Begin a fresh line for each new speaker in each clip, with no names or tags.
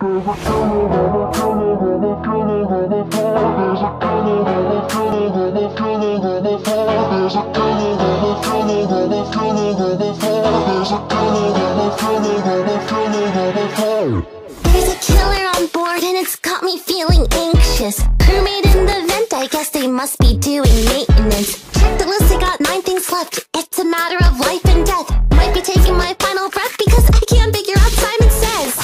killer on board and it's got me feeling anxious. Crewmate in the vent, I guess they must be doing maintenance. Check the list, I got 9 things left. It's a matter of life and death. Might be taking my final breath because I can't figure out Simon Says.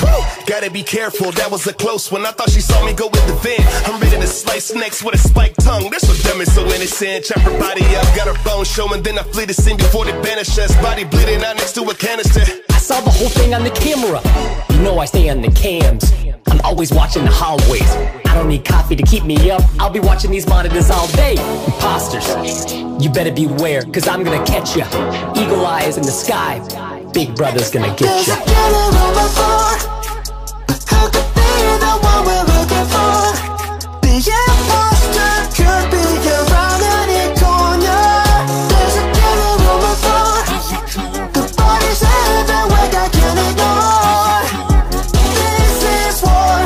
Gotta be careful, that was a close one. I thought she saw me go with the vent. I'm ready to slice snakes with a spiked tongue. They're so dumb and so innocent. Chop her body up, got her bone showing. Then I flee the scene before they banish us. Body bleeding out next to a canister.
I saw the whole thing on the camera. You know I stay on the cams. I'm always watching the hallways. I don't need coffee to keep me up. I'll be watching these monitors all day. Imposters, you better beware, cause I'm gonna catch ya. Eagle eyes in the sky, Big Brother's gonna get
There's
ya.
a killer on the floor. Who could be the one we're looking for? The imposter could be around any corner. There's a killer on the floor. The body's everywhere, I can't ignore. This is war.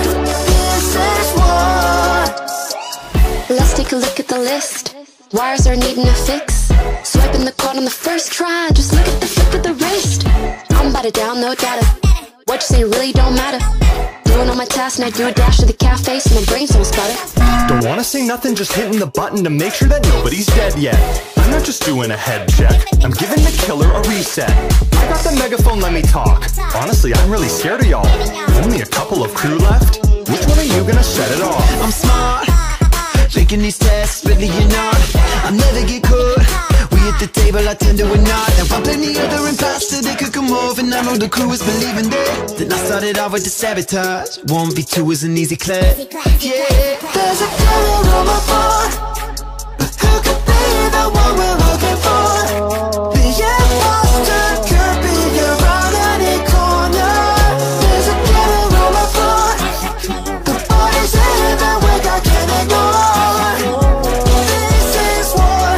Let's take a look at the list. Wires are needing a fix. Swiping the code on the first try. Just look at the flip of the wrist. I'm about to download data. What you say really don't matter. Doing all my tasks and I do a dash to the cafe so my brain's don't stutter.
Don't wanna say nothing, just hitting the button to make sure that nobody's dead yet. I'm not just doing a head check, I'm giving the killer a reset. I got the megaphone, let me talk. Honestly, I'm really scared of y'all. Only a couple of crew left. Which one are you gonna set it off?
I'm smart, faking these tests, really you're not. I'll never get caught. We at the table, I tend to a nod. Now I'm playing the other imposter, they could come off. And I know the crew is believing that. Then I started off with the sabotage. 1v2 is an easy clap. Yeah, there's a killer on my board. Who could be the one we're looking for? The imposter could be around any corner. There's a killer on my board. The body's everywhere, I can't ignore. This is war.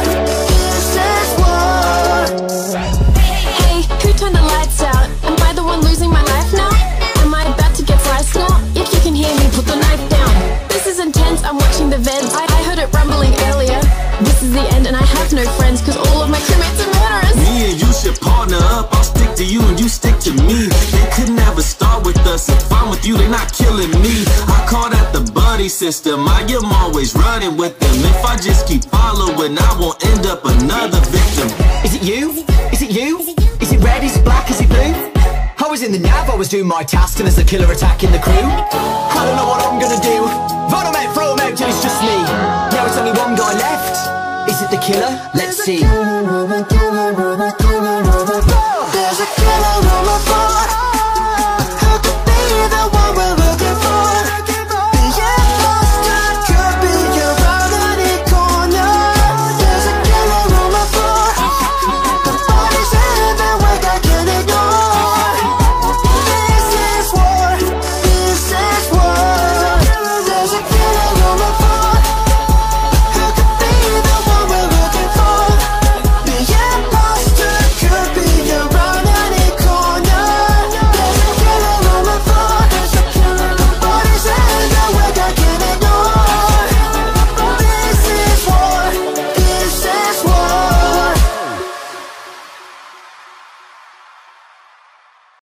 Hey, who turned the lights out? Am I the one losing my life now? Am I about to get sliced now? If you can hear me, put the knife down. This is intense, I'm watching the vents. I heard it rumbling earlier. This is the end and I have no friends, cause all of my crewmates are murderers.
Me and you should partner up. I'll stick to you and you stick to me. They could never start with us. If I'm with you, they're not killing me. I call that the buddy system. I am always running with them. If I just keep following, I won't end up another victim.
Is it you? Is it you? Is it red? Is it black? Is it blue? I was in the nav, I was doing my task, and as the killer attacking the crew. I don't know what I'm gonna do. Vote him out, throw him out till it's just me. Now it's only one guy left. Is it the killer? Let's see.